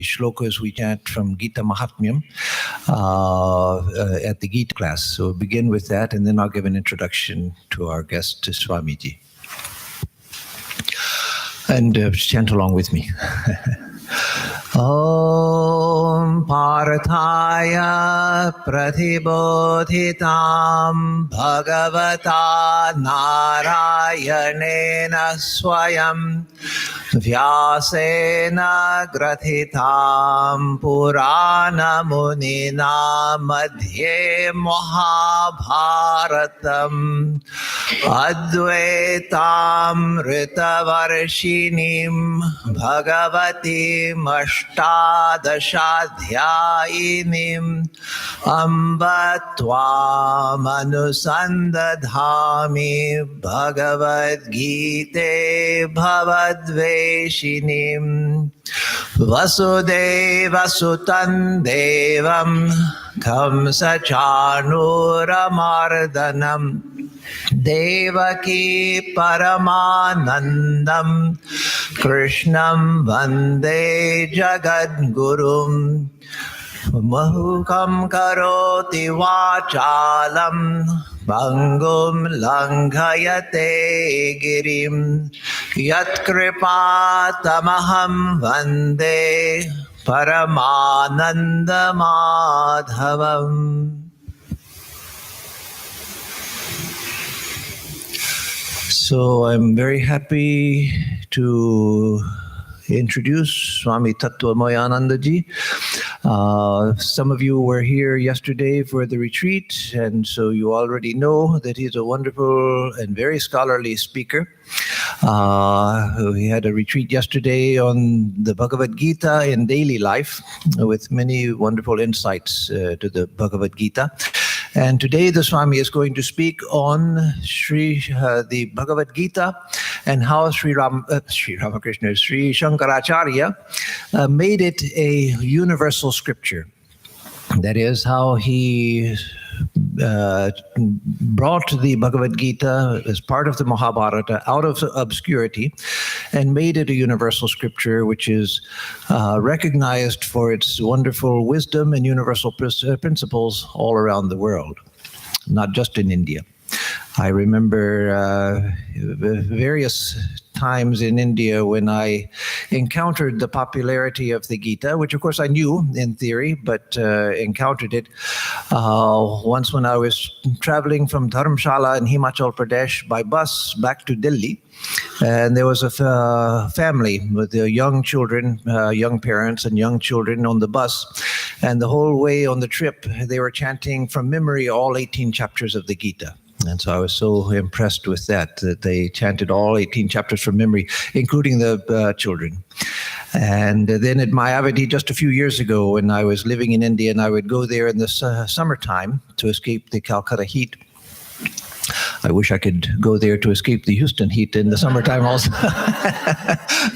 shlokas we chant from Gita Mahatmyam at the Gita class. So we'll begin with that, and then I'll give an introduction to our guest, to Swamiji. And chant along with me. Om Parthaya Pratibodhitam Bhagavata Narayanena Swayam Vyasena Grathitam Purana Munina Madhye Mahabharatam Advaitam Ritavarshinim Bhagavatim Ashtadashadhyayinim Amba Tvam Anusandadhami Bhagavad Gita Bhavadveshinim Vasudeva Sutan Devam Kamsachanuramardanam Devaki Paramanandam Krishnam Vande Jagadgurum Mahukam Karoti Vachalam Bangum Langhayate Girim Yat Kripatamaham Vande Paramananda Madhavam. So I'm very happy to introduce Swami Tattvamayanandaji. Some of you were here yesterday for the retreat, and so you already know that he's a wonderful and very scholarly speaker. We had a retreat yesterday on the Bhagavad Gita in daily life with many wonderful insights to the Bhagavad Gita. And today the Swami is going to speak on the Bhagavad Gita and how Sri Shankaracharya made it a universal scripture. That is how he brought the Bhagavad Gita as part of the Mahabharata out of obscurity and made it a universal scripture, which is recognized for its wonderful wisdom and universal principles all around the world, not just in India. I remember various times in India when I encountered the popularity of the Gita, which of course I knew in theory, but encountered it once when I was traveling from Dharamshala in Himachal Pradesh by bus back to Delhi. And there was a family with young children, young parents and young children on the bus. And the whole way on the trip, they were chanting from memory all 18 chapters of the Gita. And so I was so impressed with that they chanted all 18 chapters from memory, including the children. And then at Mayavadi just a few years ago, when I was living in India, and I would go there in the summertime to escape the Calcutta heat. I wish I could go there to escape the Houston heat in the summertime also.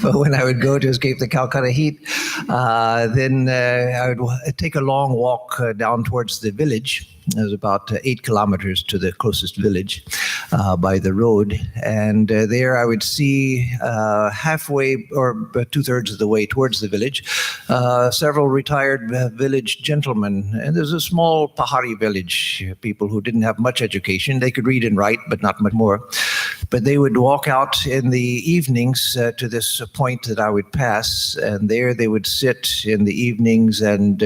But when I would go to escape the Calcutta heat, then I would take a long walk down towards the village. It was about 8 kilometers to the closest village by the road. And there I would see halfway or 2/3 of the way towards the village, several retired village gentlemen. And there's a small Pahari village, people who didn't have much education. They could read and write, but not much more. But they would walk out in the evenings to this point that I would pass, and there they would sit in the evenings, and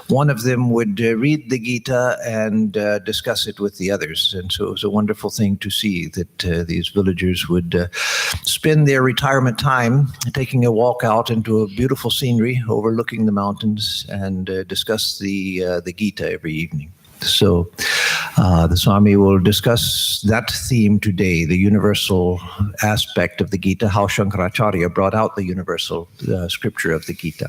one of them would read the Gita and discuss it with the others. And so it was a wonderful thing to see that these villagers would spend their retirement time taking a walk out into a beautiful scenery overlooking the mountains and discuss the Gita every evening. So the Swami will discuss that theme today, the universal aspect of the Gita, how Shankaracharya brought out the universal scripture of the Gita.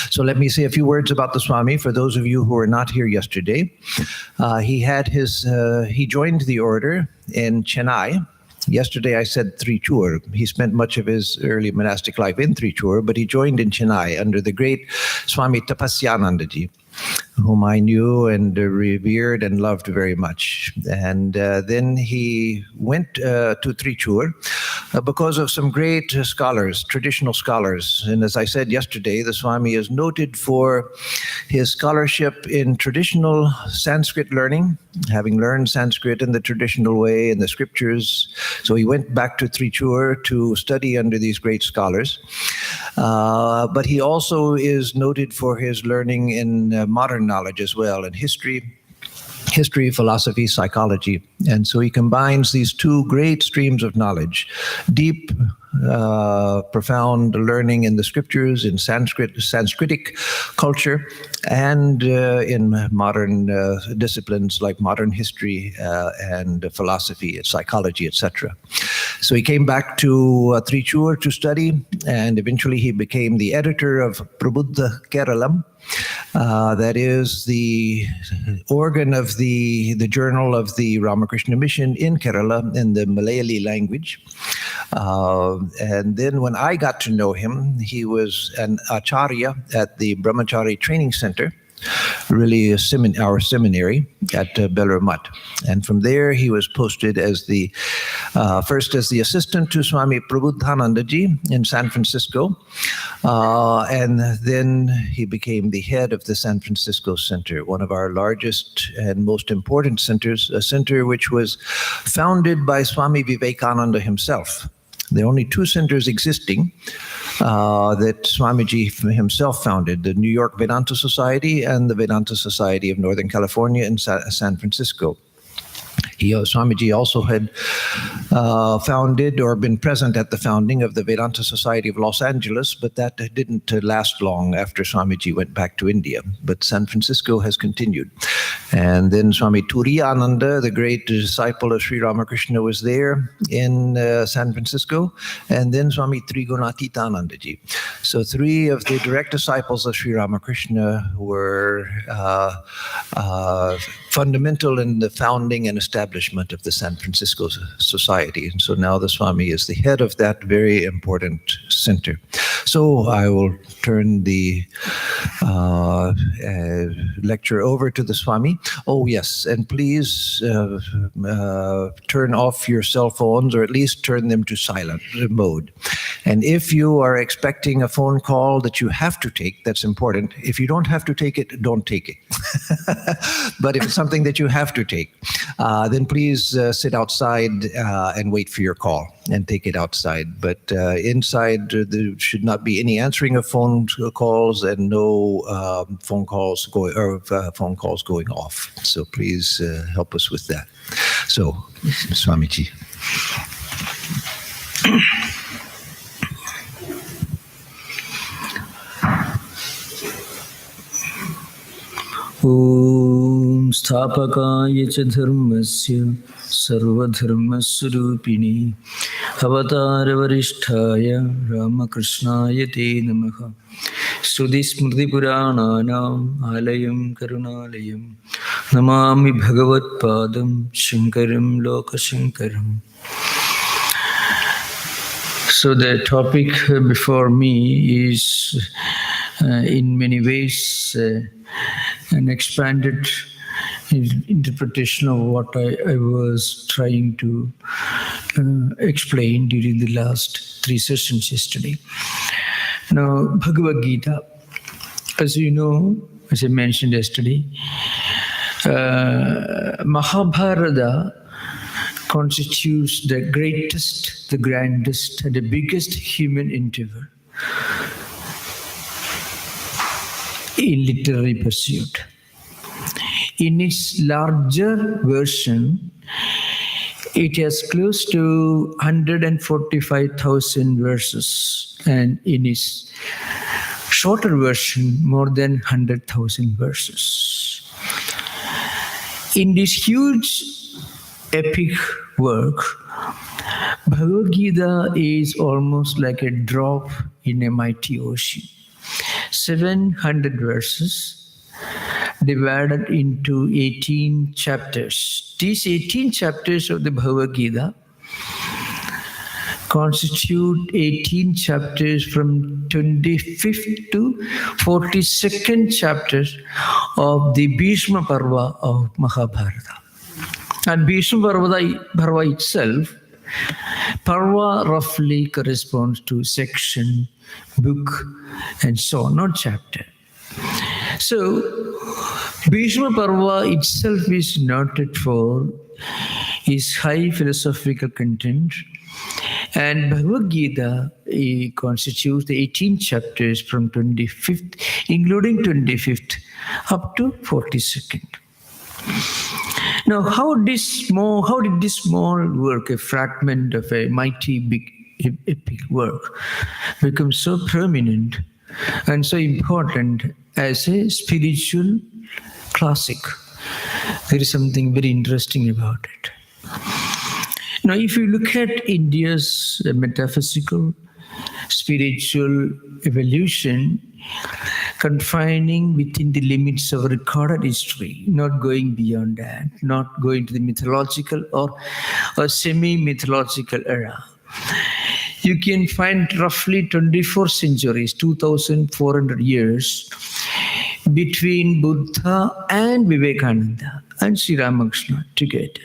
So let me say a few words about the Swami for those of you who were not here yesterday. He joined the order in Chennai. Yesterday I said Trichur. He spent much of his early monastic life in Trichur, but he joined in Chennai under the great Swami Tattvamayanandaji. whom I knew and revered and loved very much. And then he went to Trichur because of some great scholars, traditional scholars. And as I said yesterday, the Swami is noted for his scholarship in traditional Sanskrit learning, having learned Sanskrit in the traditional way in the scriptures. So he went back to Trichur to study under these great scholars. But he also is noted for his learning in modern knowledge as well, in history, philosophy, psychology. And so he combines these two great streams of knowledge, deep, profound learning in the scriptures, in Sanskritic culture, and in modern disciplines like modern history and philosophy, psychology, etc. So he came back to Trichur to study, and eventually he became the editor of Prabuddha Keralam. That is the organ of the journal of the Ramakrishna Mission in Kerala in the Malayali language. And then when I got to know him, he was an acharya at the Brahmachari Training Center, really our seminary at Belur Mutt. And from there, he was posted as first as the assistant to Swami Tattvamayanandaji in San Francisco. And then he became the head of the San Francisco Center, one of our largest and most important centers, a center which was founded by Swami Vivekananda himself. There are only two centers existing that Swamiji himself founded, the New York Vedanta Society and the Vedanta Society of Northern California in San Francisco. Swamiji also had founded or been present at the founding of the Vedanta Society of Los Angeles, but that didn't last long after Swamiji went back to India. But San Francisco has continued. And then Swami Turiyananda, the great disciple of Sri Ramakrishna, was there in San Francisco. And then Swami Trigunatitanandaji. So three of the direct disciples of Sri Ramakrishna were fundamental in the founding and establishment of the San Francisco Society. And so now the Swami is the head of that very important center. So I will turn the lecture over to the Swami. Oh, yes, and please turn off your cell phones, or at least turn them to silent mode. And if you are expecting a phone call that you have to take, that's important. If you don't have to take it, don't take it. But if it's something that you have to take, then please sit outside and wait for your call and take it outside. But inside, there should not be any answering of phone calls and no phone calls going off. So please help us with that. So, Swamiji. Om Sthapakaya cha dharmasya sarvadharmaswarupini avatara varisthaya Ramakrishnaya te namaha. Sruti smriti purananam alayam karunalayam namami Bhagavad padam Shankaram lokashankaram. So the topic before me is in many ways an expanded interpretation of what I was trying to explain during the last 3 sessions yesterday. Now, Bhagavad Gita, as you know, as I mentioned yesterday, Mahabharata constitutes the greatest, the grandest, and the biggest human endeavor in literary pursuit. In its larger version, it has close to 145,000 verses, and in its shorter version, more than 100,000 verses. In this huge epic work, Bhagavad Gita is almost like a drop in a mighty ocean. 700 verses divided into 18 chapters. These 18 chapters of the Bhagavad Gita constitute 18 chapters from 25th to 42nd chapters of the Bhishma Parva of Mahabharata. And Bhishma Parva itself, Parva roughly corresponds to section, book, and so on, not chapter. So, Bhishma Parva itself is noted for its high philosophical content, and Bhagavad Gita constitutes the 18 chapters from 25th, including 25th, up to 42nd. Now, how did this small work, a fragment of a mighty big epic work, become so prominent and so important as a spiritual classic? There is something very interesting about it. Now, if you look at India's metaphysical, spiritual evolution, confining within the limits of recorded history, not going beyond that, not going to the mythological or semi-mythological era, you can find roughly 24 centuries, 2,400 years between Buddha and Vivekananda and Sri Ramakrishna together.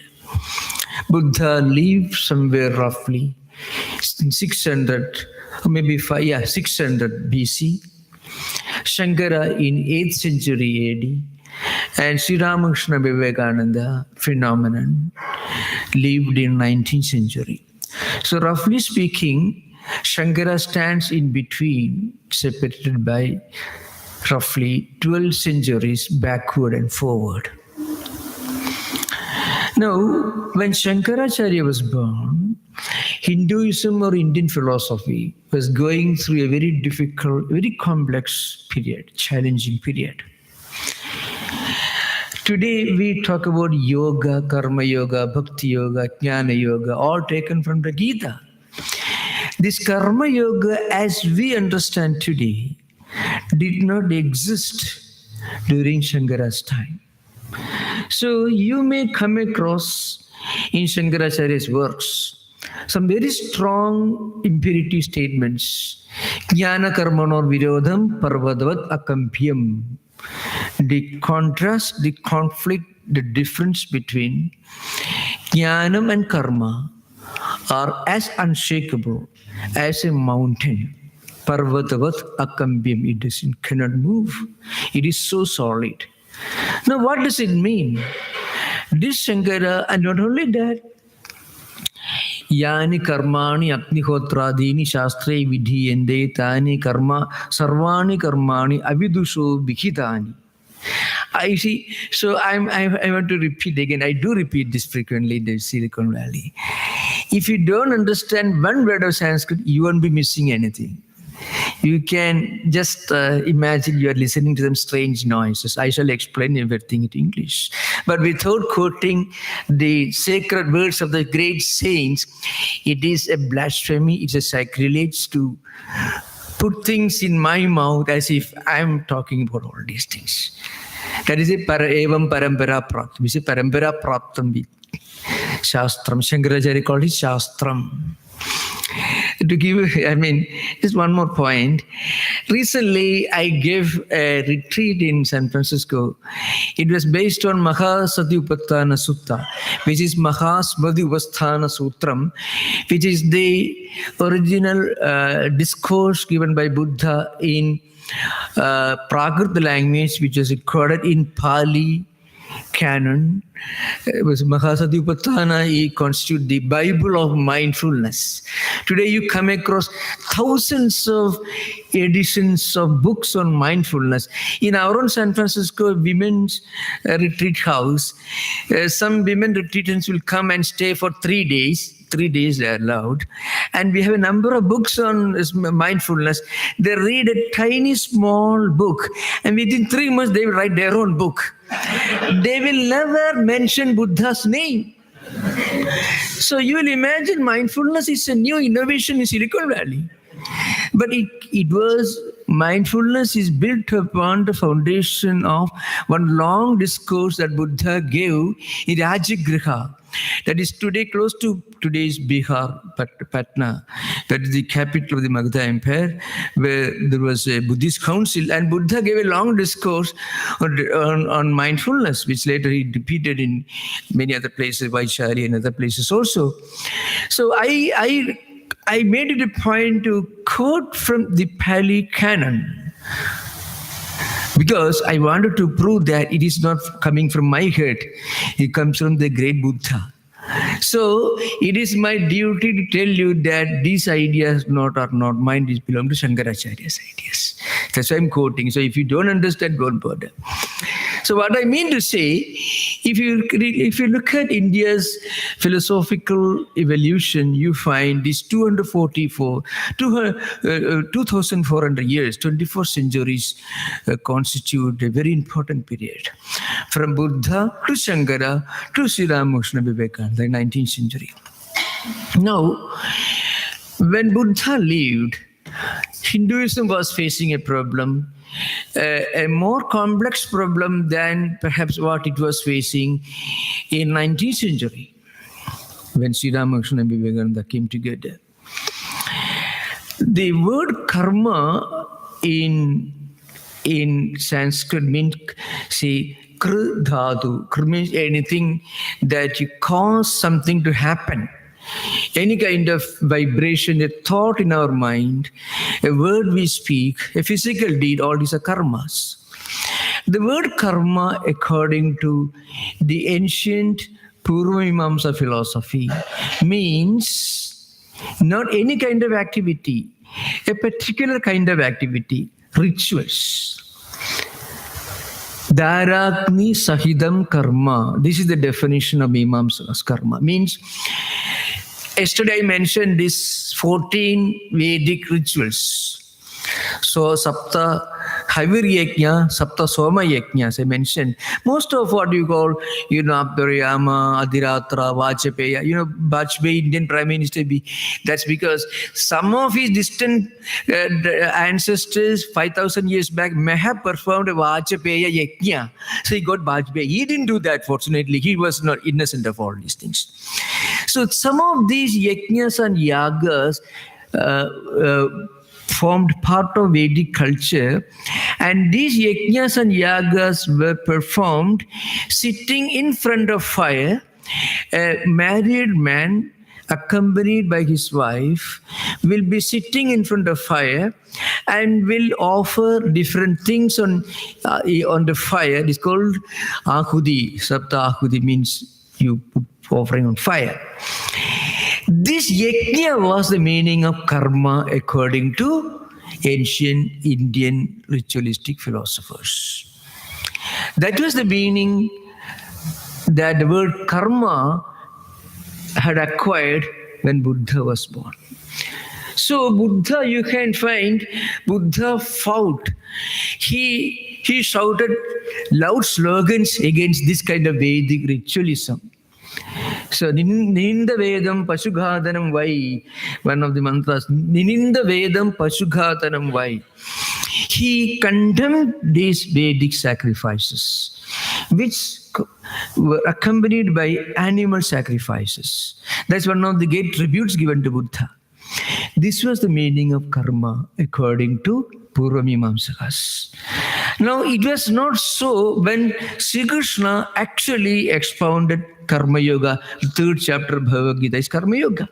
Buddha lived somewhere roughly in 600 or maybe 600 BC. Shankara in 8th century AD, and Sri Ramakrishna Vivekananda phenomenon lived in 19th century. So roughly speaking, Shankara stands in between, separated by roughly 12 centuries backward and forward. Now, when Shankaracharya was born, Hinduism or Indian philosophy was going through a very difficult, very complex period, challenging period. Today we talk about yoga, karma yoga, bhakti yoga, jnana yoga, all taken from the Gita. This karma yoga, as we understand today, did not exist during Shankara's time. So you may come across in Shankaracharya's works some very strong imperative statements. Jnana karmanor virodham parvadavat akampyam. The contrast, the conflict, the difference between jnanam and karma are as unshakable as a mountain. Parvadavat akampyam. It cannot move. It is so solid. Now, what does it mean? This Shankara, and not only that, Yani karmani agnihottradini shastre vidhiyende tani karma sarvani karmani avidusho bhikitani. I see. So I want to repeat again. I do repeat this frequently in the Silicon Valley. If you don't understand one word of Sanskrit, you won't be missing anything. You can just imagine you are listening to some strange noises. I shall explain everything in English. But without quoting the sacred words of the great saints, it is a blasphemy, it's a sacrilege to put things in my mouth as if I'm talking about all these things. That is a evam parampara praptam. We say parampara praptam with Shastram. Shankaracharya called it Shastram. To give, just one more point. Recently, I gave a retreat in San Francisco. It was based on Mahasati Upattana Sutta, which is Mahasmriti Upasthana Sutram, which is the original discourse given by Buddha in Prakrit language, which was recorded in Pali canon. It was Mahasati Upattana. It constitutes the Bible of mindfulness. Today you come across thousands of editions of books on mindfulness. In our own San Francisco women's retreat house, some women retreatants will come and stay for 3 days. 3 days they are allowed. And we have a number of books on mindfulness. They read a tiny small book, and within 3 months they will write their own book. They will never mention Buddha's name. So you will imagine mindfulness is a new innovation in Silicon Valley. But mindfulness is built upon the foundation of one long discourse that Buddha gave in Rajagriha. that is today close to today's Bihar, Patna. That is the capital of the Magadha Empire, where there was a Buddhist council, and Buddha gave a long discourse on mindfulness, which later he repeated in many other places, Vaishali and other places also. So I made it a point to quote from the Pali Canon, because I wanted to prove that it is not coming from my head. It comes from the great Buddha. So it is my duty to tell you that these ideas are not mine. These belong to Shankaracharya's ideas. That's why I'm quoting. So if you don't understand, don't bother. So what I mean to say, if you look at India's philosophical evolution, you find these 2,400 years, 24 centuries constitute a very important period. From Buddha to Shankara to Sri Ramakrishna Vivekananda, the 19th century. Now, when Buddha lived, Hinduism was facing a problem, a more complex problem than perhaps what it was facing in 19th century when Sri Ramakrishna and Vivekananda came together. The word karma in Sanskrit means, say, kr dhatu. Kr means anything that you cause something to happen. Any kind of vibration, a thought in our mind, a word we speak, a physical deed, all these are karmas. The word karma, according to the ancient Purvamimamsa philosophy, means not any kind of activity, a particular kind of activity, rituals. Dharakni sahidam karma. This is the definition of Mimamsa's karma. Means, yesterday I mentioned these 14 Vedic rituals. So, Sapta Havir Yajna, Sapta Soma Yajna, as I mentioned. Most of what you call, Abdurayama, Adhiratra, Vajpayee, Vajpayee, Indian Prime Minister, that's because some of his distant ancestors 5,000 years back may have performed a Vajpayee Yajna. So he got Vajpayee. He didn't do that, fortunately. He was not innocent of all these things. So some of these yajnas and yagas formed part of Vedic culture, and these yajnas and yagas were performed sitting in front of fire. A married man accompanied by his wife will be sitting in front of fire and will offer different things on the fire. It's called ahudi. Sapta ahudi means you put offering on fire. This yajna was the meaning of karma according to ancient Indian ritualistic philosophers. That was the meaning that the word karma had acquired when Buddha was born. So Buddha, you can find, Buddha fought. He shouted loud slogans against this kind of Vedic ritualism. So, Nininda Vedam Pasughatanam Vai, one of the mantras, Nininda Vedam Pasughatanam Vai. He condemned these Vedic sacrifices, which were accompanied by animal sacrifices. That's one of the great tributes given to Buddha. This was the meaning of karma according to Purvamimamsakas. Now, it was not so when Sri Krishna actually expounded Karma Yoga. The 3rd chapter of Bhagavad Gita is Karma Yoga.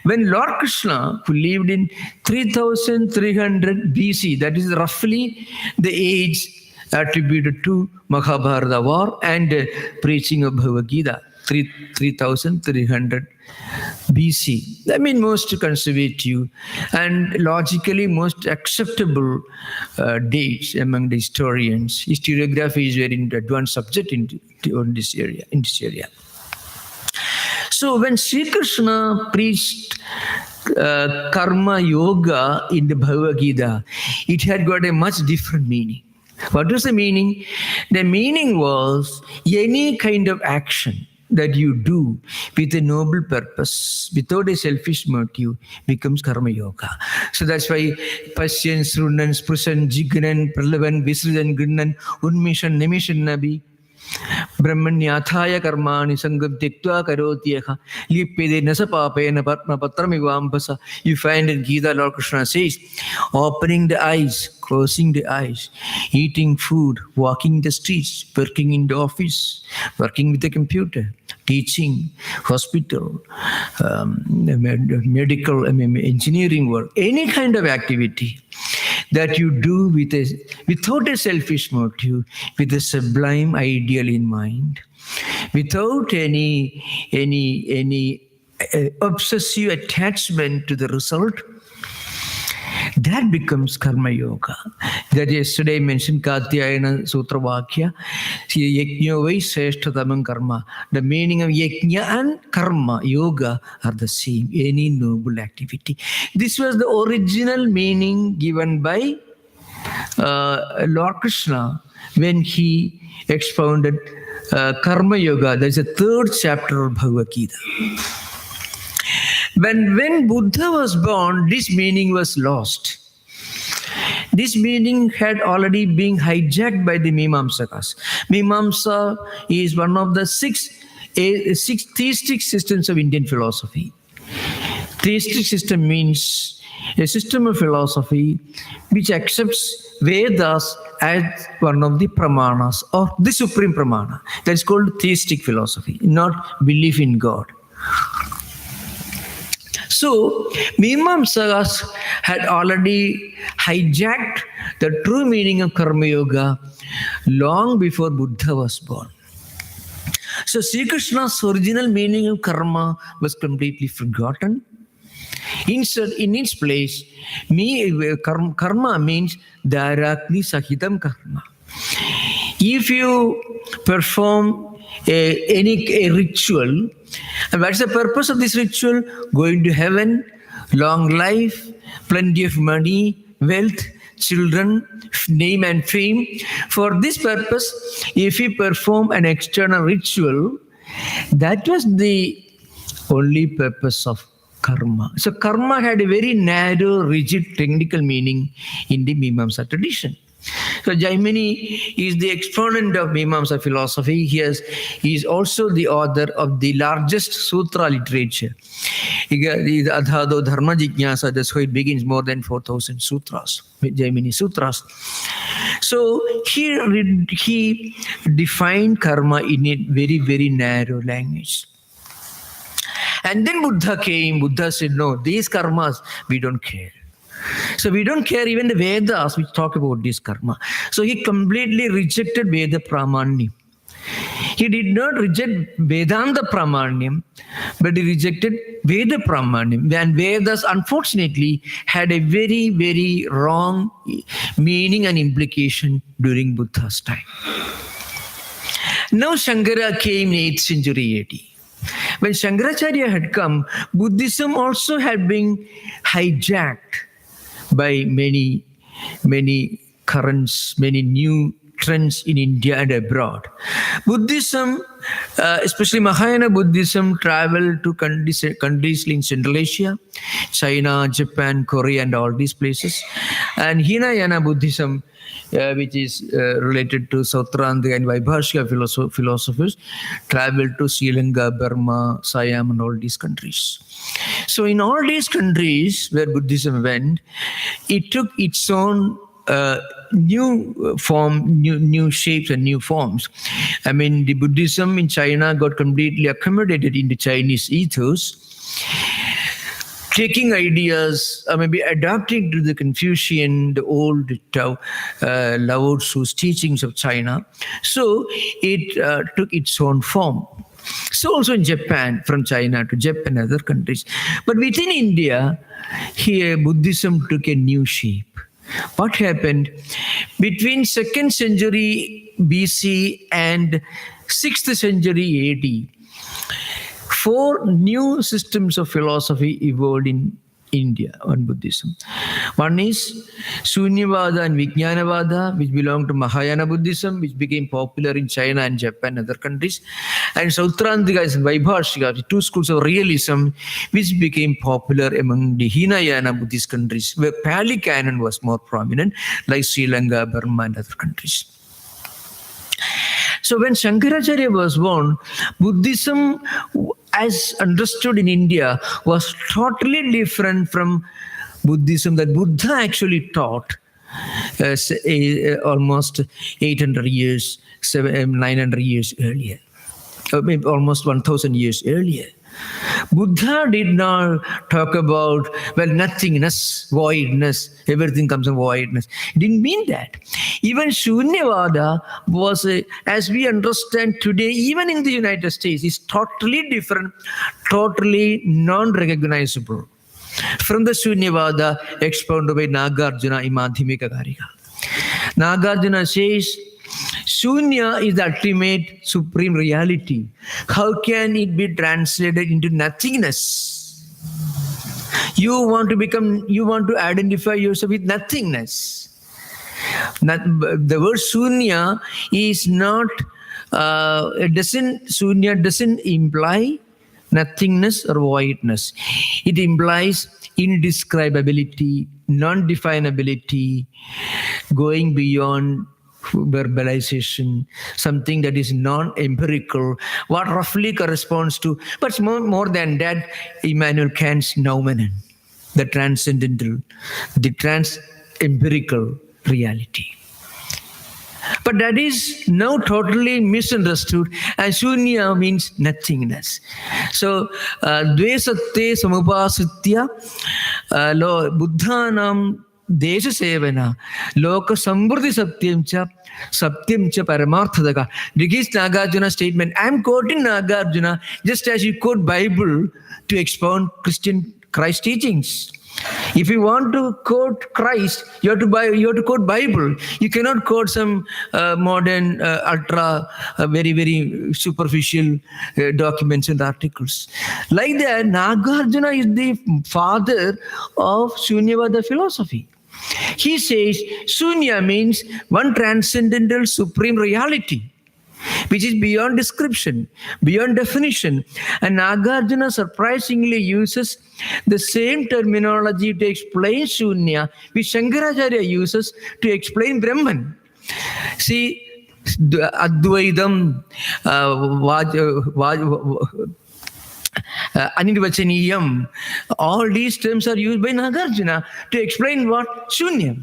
When Lord Krishna, who lived in 3300 BC, that is roughly the age attributed to Mahabharata war and preaching of Bhagavad Gita, 3300 BC. I mean, most conservative and logically most acceptable dates among the historians. Historiography is very advanced subject in this area. So when Sri Krishna preached karma yoga in the Bhagavad Gita, it had got a much different meaning. What was the meaning? The meaning was any kind of action that you do with a noble purpose, without a selfish motive, becomes karma yoga. So that's why Pasyan, Srunan, Sprusan, Jignan, Pralavan, Visrudan, Grinnan, Unmishan, Nimishan Nabi. Brahmanyathaya karmani sangam tektva karotyeha lipede nasapapena patramivambasa. You find in Gita, Lord Krishna says, opening the eyes, closing the eyes, eating food, walking the streets, working in the office, working with the computer, teaching, hospital, medical, engineering work, any kind of activity that you do without a selfish motive, with a sublime ideal in mind, without any obsessive attachment to the result, that becomes karma yoga. That yesterday I mentioned Katyayana Sutra Vakya, Yajna vai sreshtatamam karma. The meaning of yajna and karma, yoga, are the same, any noble activity. This was the original meaning given by Lord Krishna when he expounded karma yoga. That's the 3rd chapter of Bhagavad Gita. When Buddha was born, this meaning was lost. This meaning had already been hijacked by the Mimamsakas. Mimamsa is one of the six theistic systems of Indian philosophy. Theistic system means a system of philosophy which accepts Vedas as one of the pramanas or the supreme pramana. That's called theistic philosophy, not belief in God. So, Mimamsakas had already hijacked the true meaning of Karma Yoga long before Buddha was born. So, Sri Krishna's original meaning of karma was completely forgotten. Instead, in its place, karma means Dharakni Sahitam Karma. If you perform a ritual, and what's the purpose of this ritual? Going to heaven, long life, plenty of money, wealth, children, name and fame. For this purpose, if you perform an external ritual, that was the only purpose of karma. So karma had a very narrow, rigid, technical meaning in the Mimamsa tradition. So Jaimini is the exponent of Mimamsa philosophy. He is also the author of the largest sutra literature. The Adhado Dharma Jijnasa, that's how it begins, more than 4,000 sutras, Jaimini sutras. So he defined karma in a very, very narrow language. And then Buddha came. Buddha said, no, these karmas, we don't care. So we don't care even the Vedas which talk about this karma. So he completely rejected Veda Pramanyam. He did not reject Vedanta Pramanyam, but he rejected Veda Pramanyam. And Vedas, unfortunately, had a very, very wrong meaning and implication during Buddha's time. Now Shankara came in 8th century AD. When Shankaracharya had come, Buddhism also had been hijacked by many currents, many new trends in India and abroad. Buddhism, especially Mahayana Buddhism, traveled to countries in Central Asia, China, Japan, Korea, and all these places. And Hinayana Buddhism, which is related to Sautrandhika and Vaibhashika philosophers, traveled to Sri Lanka, Burma, Siam, and all these countries. So in all these countries where Buddhism went, it took its own new form, new shapes and new forms. I mean, the Buddhism in China got completely accommodated in the Chinese ethos, taking ideas, or maybe adapting to the Confucian, the old Lao Tzu's teachings of China. So it took its own form. So also in Japan, from China to Japan and other countries. But within India, here Buddhism took a new shape. What happened? Between 2nd century BC and 6th century AD, 4 new systems of philosophy evolved in India on Buddhism. One is Sunyavada and Vijnanavada, which belong to Mahayana Buddhism, which became popular in China and Japan and other countries. And Sautrandhika and Vaibhashika, 2 schools of realism, which became popular among the Hinayana Buddhist countries, where Pali canon was more prominent, like Sri Lanka, Burma, and other countries. So when Shankaracharya was born, Buddhism, as understood in India, was totally different from Buddhism that Buddha actually taught almost 800 years, 900 years earlier, or maybe almost 1,000 years earlier. Buddha did not talk about, nothingness, voidness, everything comes from voidness. He didn't mean that. Even Shunyavada was, as we understand today, even in the United States, is totally different, totally non-recognizable from the Shunyavada expounded by Nagarjuna in Madhyamika Karika. Nagarjuna says, Shunya is the ultimate supreme reality. How can it be translated into nothingness? You want to identify yourself with nothingness. The word Shunya is not, Shunya doesn't imply nothingness or voidness. It implies indescribability, non-definability, going beyond verbalization, something that is non-empirical, what roughly corresponds to, but more than that, Immanuel Kant's noumenon, the transcendental, the trans-empirical reality. But that is now totally misunderstood, and Shunya means nothingness. So, Dvesatte samupasitya buddhanam desha sevana loka samvrti satyam cha paramarthadaka. This is Nagarjuna's statement. I am quoting Nagarjuna just as you quote Bible to expound Christ teachings. If you want to quote Christ, you have to quote Bible. You cannot quote some modern, very, very superficial documents and articles. Like that, Nagarjuna is the father of Shunyavada philosophy. He says Shunya means one transcendental supreme reality, which is beyond description, beyond definition. And Nagarjuna surprisingly uses the same terminology to explain Shunya, which Shankaracharya uses to explain Brahman. See, Advaitam, Anirvachaniyam, all these terms are used by Nagarjuna to explain what? Shunya.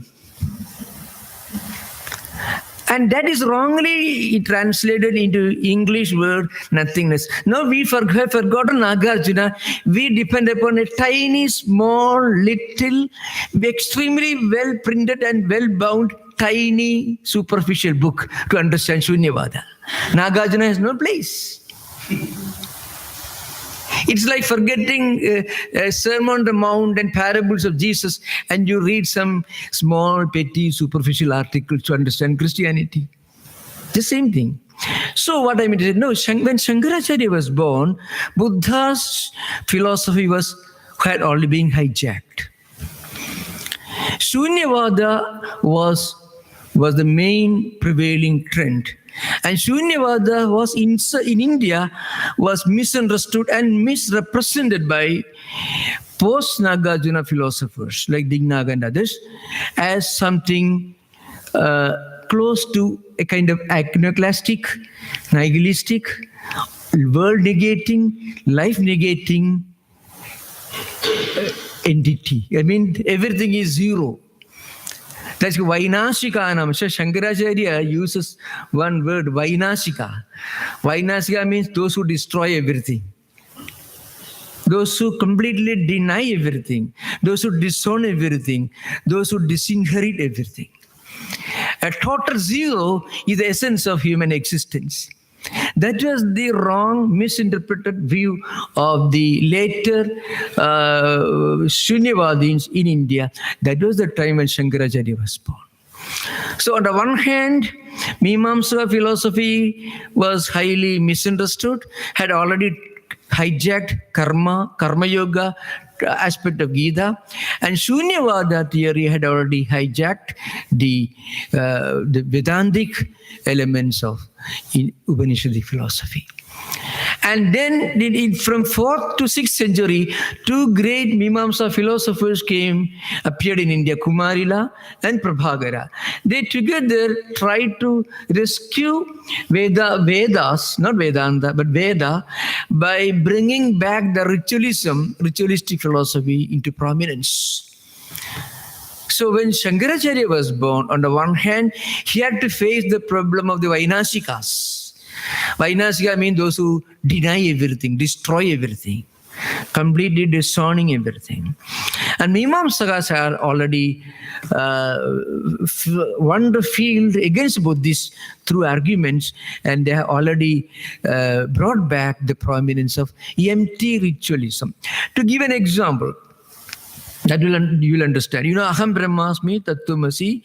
And that is wrongly translated into English word nothingness. Now we have forgotten Nagarjuna. We depend upon a tiny, small, little, extremely well printed and well bound, tiny, superficial book to understand Shunyavada. Nagarjuna has no place. It's like forgetting a Sermon on the Mount and parables of Jesus, and you read some small, petty, superficial articles to understand Christianity. The same thing. So what I mean to say, no, when Shankaracharya was born, Buddha's philosophy had already been hijacked. Shunyavada was the main prevailing trend. And Shunyavada was in India was misunderstood and misrepresented by post-Nagarjuna philosophers like Dignaga and others as something close to a kind of iconoclastic, nihilistic, world-negating, life-negating entity. I mean, everything is zero. That's Vainashikanam. So Shankaracharya uses one word, Vainashika. Vainashika means those who destroy everything. Those who completely deny everything. Those who disown everything. Those who disinherit everything. A total zero is the essence of human existence. That was the wrong, misinterpreted view of the later Shunyavadins in India. That was the time when Shankaracharya was born. So on the one hand, Mimamsa philosophy was highly misunderstood, had already hijacked karma yoga aspect of Gita, and Shunyavada theory had already hijacked the Vedantic elements of Upanishadic philosophy. And then from 4th to 6th century, two great Mimamsa philosophers appeared in India, Kumarila and Prabhakara. They together tried to rescue Vedas, not Vedanta, but Veda, by bringing back the ritualistic philosophy into prominence. So when Shankaracharya was born, on the one hand, he had to face the problem of the Vainashikas. Vainashika means those who deny everything, destroy everything, completely disowning everything. And Mimamsakas are already won the field against both this through arguments, and they have already brought back the prominence of empty ritualism. To give an example, that you will understand. Aham Brahmasmi, Tattvamasi,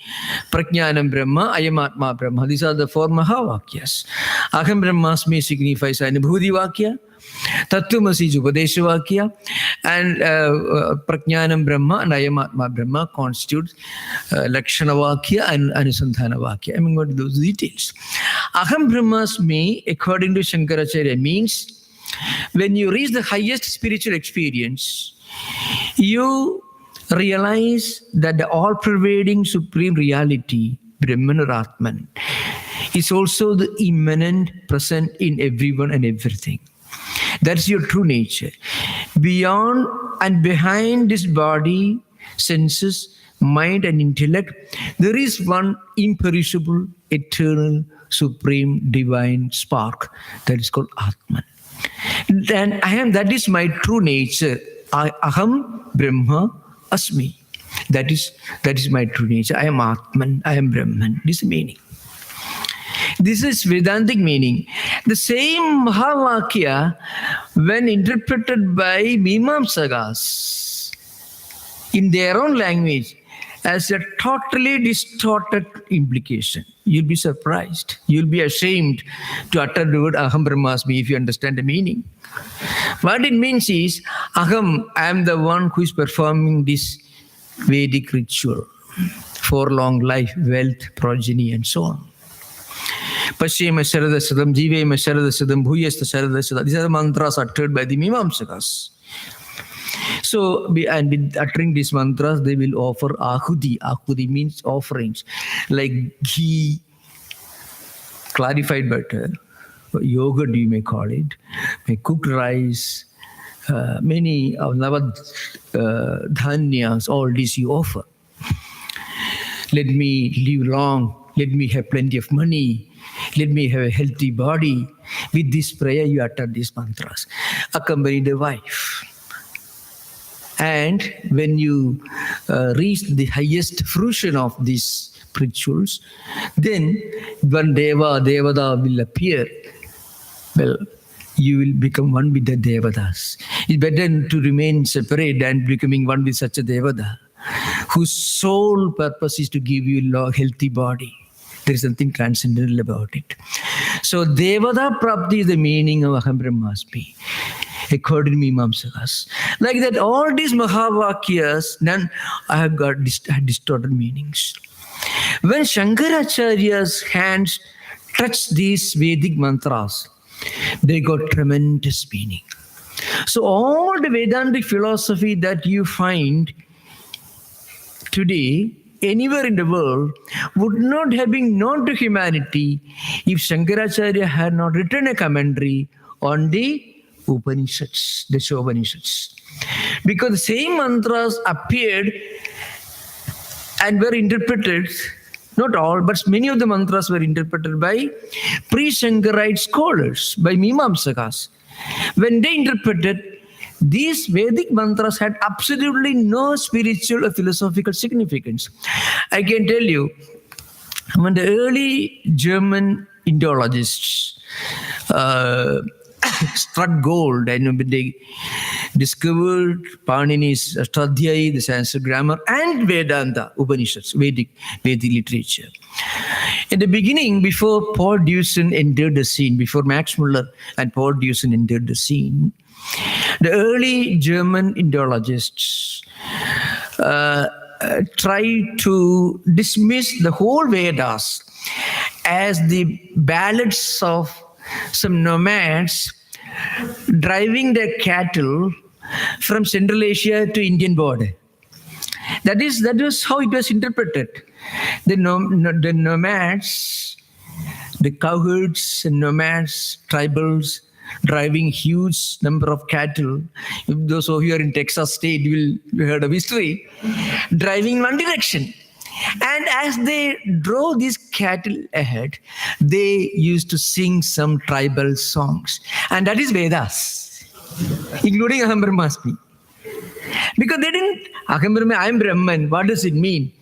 Prajnanam Brahma, Ayam Atma Brahma. These are the four Mahavakyas. Aham Brahmasmi signifies Anubhuti Vakya, Tattvamasi is Upadesha Vakya, and Prajnanam Brahma and Ayam Atma Brahma constitutes Lakshana Vakya and Anusandhana Vakya. I'm going to those details. Aham Brahmasmi, according to Shankaracharya, means when you reach the highest spiritual experience, you realize that the all-pervading supreme reality, Brahman or Atman, is also the immanent present in everyone and everything. That's your true nature. Beyond and behind this body, senses, mind and intellect, there is one imperishable, eternal, supreme, divine spark that is called Atman. And that is my true nature. Aham Brahma Asmi. That is my true nature. I am Atman. I am Brahman. This is the meaning. This is Vedantic meaning. The same Mahavakya, when interpreted by Mimamsakas in their own language, as a totally distorted implication. You'll be surprised. You'll be ashamed to utter the word Aham Brahmasmi if you understand the meaning. What it means is, Aham, I am the one who is performing this Vedic ritual for long life, wealth, progeny, and so on. Pashyema Sharada Sadam, Jivema Sharada Sadam, Bhuyasta Sharada Sadam. These are the mantras uttered by the Mimamsakas. So, and with uttering these mantras, they will offer ahuti. Ahuti means offerings, like ghee, clarified butter, yogurt you may call it, cooked rice, many of navad dhanyas, all this you offer. Let me live long, let me have plenty of money, let me have a healthy body. With this prayer, you utter these mantras. Accompany the wife. And when you reach the highest fruition of these rituals, then one Devada will appear. Well, you will become one with the Devadas. It's better to remain separate than becoming one with such a Devada, whose sole purpose is to give you a healthy body. There is something transcendental about it. So Devada Prapti is the meaning of Aham Brahmasmi, according to Mimamsakas. Like that, all these Mahavakyas, none have got distorted meanings. When Shankaracharya's hands touched these Vedic mantras, they got tremendous meaning. So all the Vedantic philosophy that you find today, anywhere in the world, would not have been known to humanity if Shankaracharya had not written a commentary on the Upanishads, the Upanishads. Because the same mantras appeared and were interpreted, not all, but many of the mantras were interpreted by pre-Shankarite scholars, by Mimamsakas. When they interpreted, these Vedic mantras had absolutely no spiritual or philosophical significance. I can tell you, when the early German Indologists struck gold, and when they discovered Panini's Ashtadhyayi, the Sanskrit grammar, and Vedanta, Upanishads, Vedic literature. In the beginning, before Paul Deussen entered the scene, before Max Muller and Paul Deussen entered the scene, the early German Indologists tried to dismiss the whole Vedas as the ballads of some nomads driving the cattle from Central Asia to Indian border. That was how it was interpreted. The nomads, the cowherds and nomads, tribals, driving huge number of cattle. Those of you are in Texas state will heard of history. Driving in one direction. And as they drove these cattle ahead, they used to sing some tribal songs. And that is Vedas, including Aham Brahmasmi. Because they didn't, Aham Brahma, I am Brahman, what does it mean?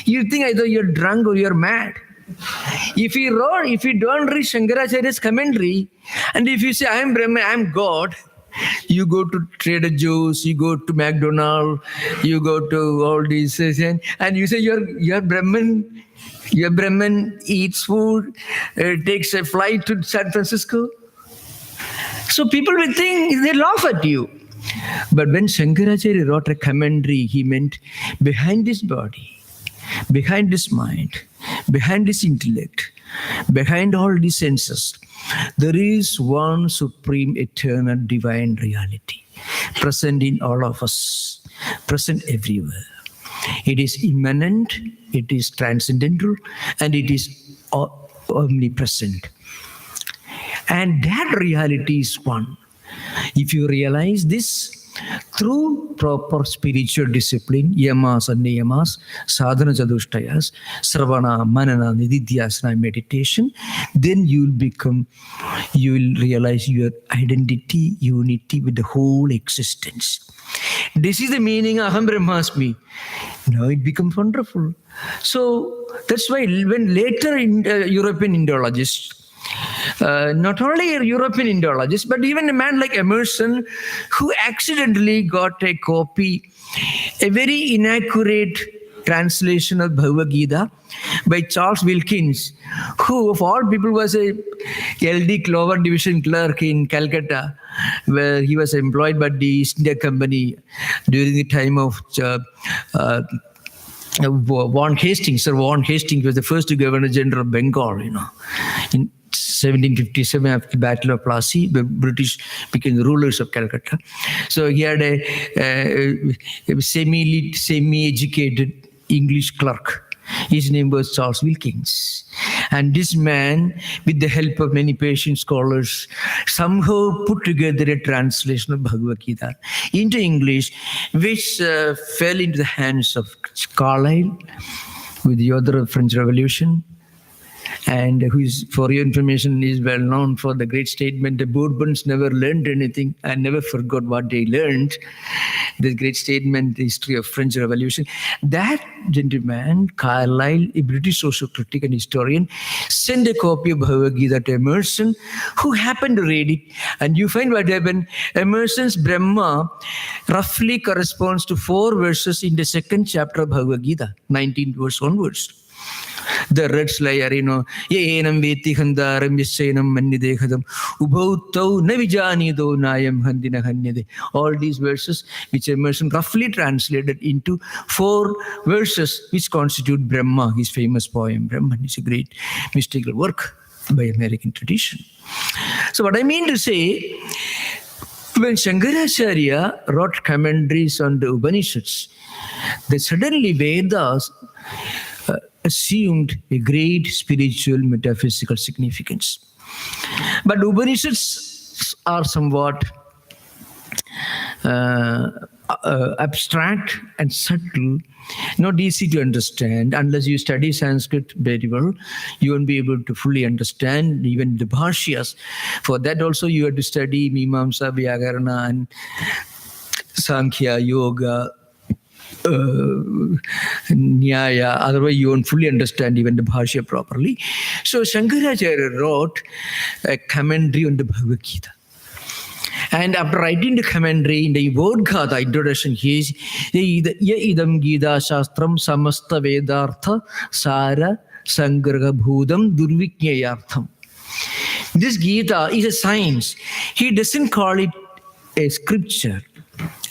You think either you're drunk or you're mad. If you don't read Shankaracharya's commentary, and if you say, I am Brahman, I am God, you go to Trader Joe's, you go to McDonald's, you go to all these, and you say you're Brahman. Your Brahman eats food, takes a flight to San Francisco. So people will think, they laugh at you. But when Shankaracharya wrote a commentary, he meant behind his body, behind his mind, behind his intellect, behind all these senses, there is one supreme, eternal, divine reality present in all of us, present everywhere. It is immanent, it is transcendental, and it is omnipresent. And that reality is one. If you realize this, through proper spiritual discipline, yamas and niyamas, sadhana chadushtayas, sravana, manana, nididhyasana, meditation, then you will realize your identity, unity with the whole existence. This is the meaning of Aham Brahmasmi. Now it becomes wonderful. So that's why when later European Indologists, not only a European Indologist, but even a man like Emerson, who accidentally got a copy, a very inaccurate translation of Bhagavad Gita by Charles Wilkins, who of all people was a LD Clover Division clerk in Calcutta, where he was employed by the East India Company during the time of Vaughan Hastings. Sir Vaughan Hastings was the first Governor General of Bengal, in 1757, after the Battle of Plassey, the British became the rulers of Calcutta. So he had a semi-educated English clerk. His name was Charles Wilkins. And this man, with the help of many Persian scholars, somehow put together a translation of Bhagavad Gita into English, which fell into the hands of Carlyle, who is the author of French Revolution, and who is, for your information, is well known for the great statement, the Bourbons never learned anything and never forgot what they learned. The great statement, the history of French Revolution. That gentleman, Carlyle, a British social critic and historian, sent a copy of Bhagavad Gita to Emerson, who happened to read it. And you find what happened. Emerson's Brahma roughly corresponds to 4 verses in the 2nd chapter of Bhagavad Gita, 19 verse onwards. The red slayer, Yenam veti handaram yasayanam mannidehadam ubhautau navijanido nayam handina hanyade. All these verses which Emerson roughly translated into 4 verses which constitute Brahma, his famous poem. Brahman is a great mystical work by American tradition. So what I mean to say, when Shankaracharya wrote commentaries on the Upanishads, then suddenly Vedas assumed a great spiritual metaphysical significance. But Upanishads are somewhat abstract and subtle, not easy to understand. Unless you study Sanskrit very well, you won't be able to fully understand even the bhashyas. For that also you have to study Mimamsa, Vyakarana, and Sankhya, Yoga, Nyaya, otherwise you won't fully understand even the Bhashya properly. So Shankaracharya wrote a commentary on the Bhagavad Gita. And after writing the commentary in the Vodgata introduction, he is idam Gita Shastram Samasta Vedartha Sara Sangraha Bhudam Durviknyayartham. This Gita is a science. He doesn't call it a scripture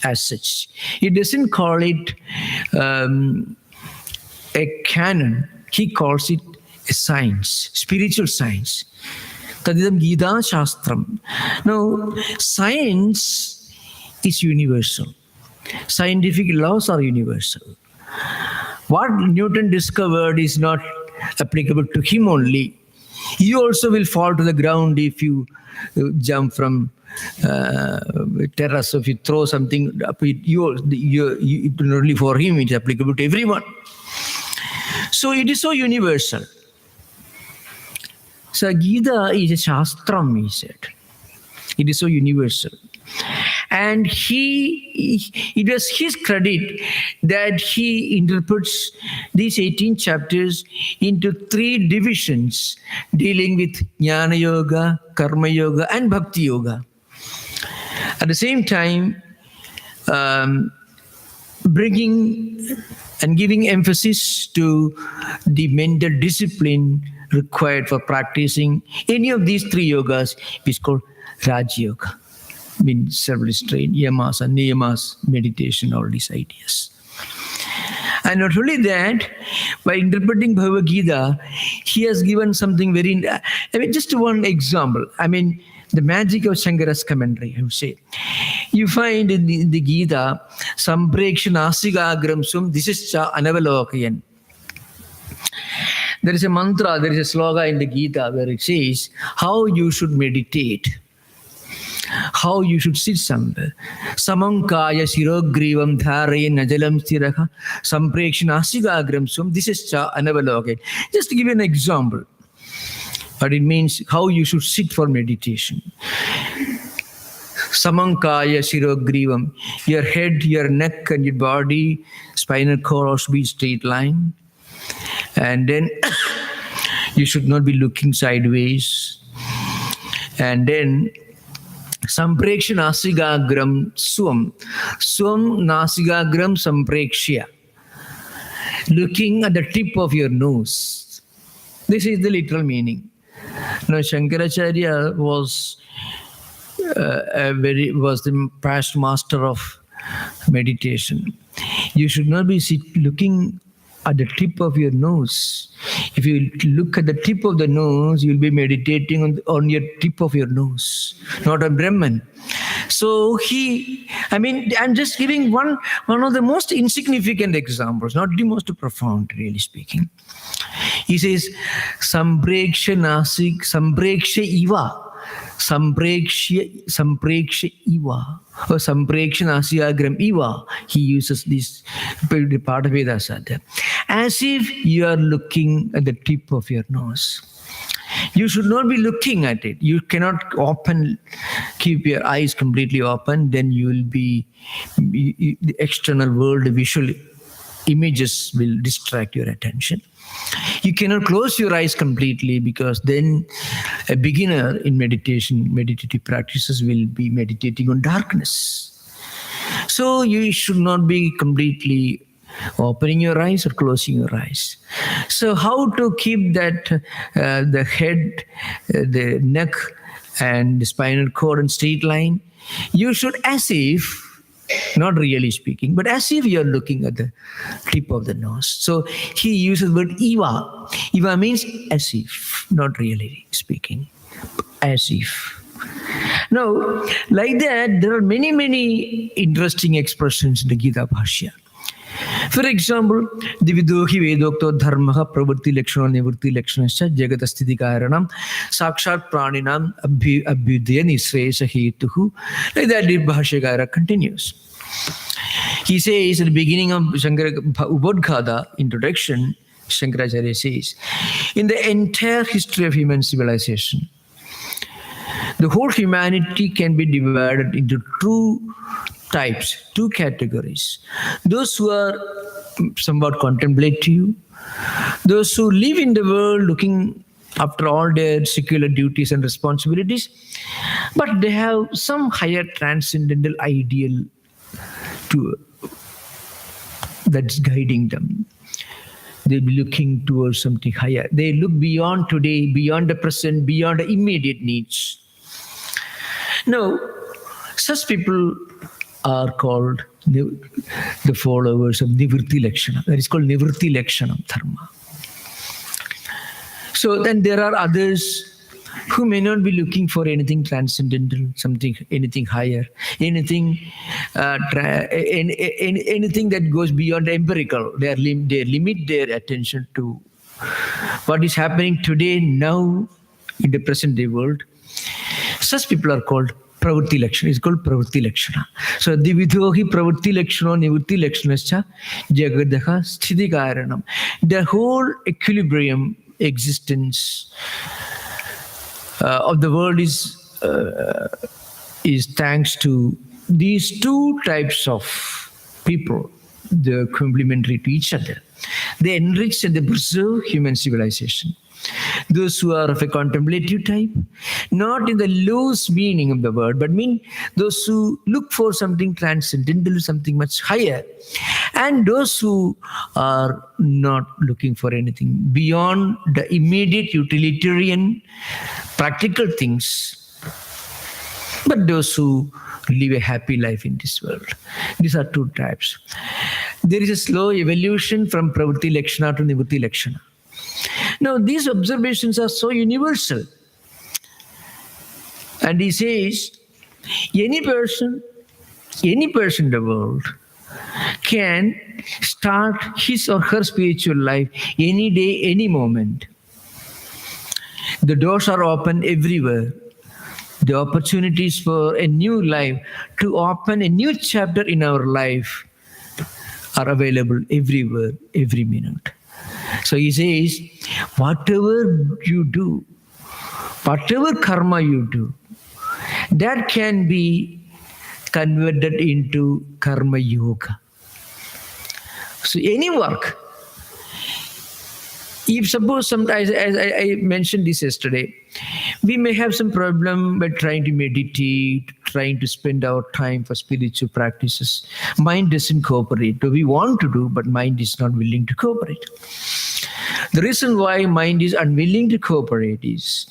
as such. He doesn't call it a canon. He calls it a science, spiritual science. Tadidam Gita Shastram. Now, science is universal. Scientific laws are universal. What Newton discovered is not applicable to him only. You also will fall to the ground if you jump from terrace. If you throw something up, it not only for him, it's applicable to everyone. So it is so universal. So Gita is a shastram, he said. It is so universal. And it was his credit that he interprets these 18 chapters into 3 divisions dealing with Jnana Yoga, Karma Yoga, and Bhakti Yoga. At the same time, bringing and giving emphasis to the mental discipline required for practicing any of these 3 yogas, which is called Raj Yoga. Means self-restraint, yamas and niyamas, meditation, all these ideas. And not only that, by interpreting Bhagavad Gita, he has given something very, just one example. The magic of Shankara's commentary, I would say. You find in the Gita, Sampreksha Nasigagram Sum, this is Cha Anavalokayan. There is a mantra, there is a sloga in the Gita where it says how you should meditate, how you should sit somewhere. Samankaya shirogrivam dharayan ajalam stiraha sampreksha nasigagram sum. This is Cha Anavalokayan. Just to give you an example. But it means how you should sit for meditation. Samankaya shirogrivam. Your head, your neck and your body, spinal cord should be straight line. And then you should not be looking sideways. And then Sampreksha nasigagram swam. Swam nasigagram samprekshya. Looking at the tip of your nose. This is the literal meaning. Now Shankaracharya was the past master of meditation. You should not be looking at the tip of your nose. If you look at the tip of the nose, you'll be meditating on your tip of your nose, not on Brahman. So I'm just giving one of the most insignificant examples, not the most profound, really speaking. He says, Sampreksha iva. Sampreksha iva. Or Sampreksha nasigagram iva. He uses this part of Vedasada. As if you are looking at the tip of your nose. You should not be looking at it. You cannot keep your eyes completely open. Then you will be, the external world, the visual images will distract your attention. You cannot close your eyes completely because then a beginner in meditative practices will be meditating on darkness. So you should not be completely opening your eyes or closing your eyes. So how to keep that the head, the neck and the spinal cord in straight line? You should, as if, not really speaking, but as if you're looking at the tip of the nose. So he uses the word iva. Iva means as if, not really speaking, as if. Now, like that, there are many, many interesting expressions in the Gita Bhashya. For example, Dividohi Vedokto Dharmaha Pravritti Lakshana Nivritti Lakshanascha Jagatastiti Karanam Sakshat Praninam Abhyudaya Nisresa Hetuhu. Like that, the Bhashyakara continues. He says at the beginning of Shankara Ubodhgata introduction, Shankaracharya says, in the entire history of human civilization, the whole humanity can be divided into 2 types, 2 categories. Those who are somewhat contemplative, those who live in the world looking after all their secular duties and responsibilities, but they have some higher transcendental ideal that's guiding them. They'll be looking towards something higher. They look beyond today, beyond the present, beyond the immediate needs. Now, such people are called the followers of Nivritti Lakshana. That is called Nivritti Lakshana Dharma. So then there are others who may not be looking for anything transcendental, anything higher, anything anything that goes beyond empirical. They limit their attention to what is happening today, now, in the present day world. Such people are called pravritti lakshana. It's called pravritti lakshana. So dividhohi pravritti lakshana nivritti lakshanascha jagadaha sthiti karanam. The whole equilibrium existence of the world is thanks to these two types of people. They're complementary to each other. They enrich and they preserve human civilization. Those who are of a contemplative type, not in the loose meaning of the word, but mean those who look for something transcendental, something much higher, and those who are not looking for anything beyond the immediate utilitarian practical things, but those who live a happy life in this world. These are two types. There is a slow evolution from pravritti lakshana to nivritti lakshana. Now, these observations are so universal. And he says, any person in the world can start his or her spiritual life any day, any moment. The doors are open everywhere. The opportunities for a new life, to open a new chapter in our life, are available everywhere, every minute. So he says, whatever you do, whatever karma you do, that can be converted into karma yoga. So any work, if suppose sometimes, as I mentioned this yesterday, we may have some problem by trying to meditate, trying to spend our time for spiritual practices. Mind doesn't cooperate. We want to do, but mind is not willing to cooperate. The reason why mind is unwilling to cooperate is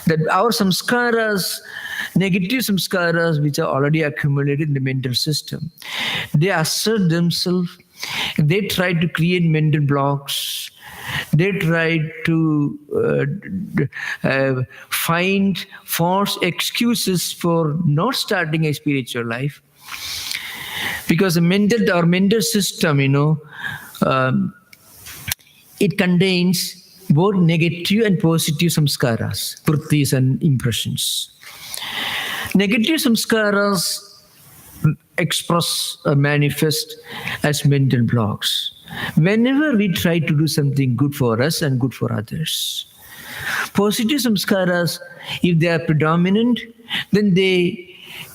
that our samskaras, negative samskaras, which are already accumulated in the mental system, they assert themselves. They try to create mental blocks. They try to find false excuses for not starting a spiritual life. Because our mental system, it contains both negative and positive samskaras, vrittis and impressions. Negative samskaras express or manifest as mental blocks. Whenever we try to do something good for us and good for others. Positive samskaras, if they are predominant, then they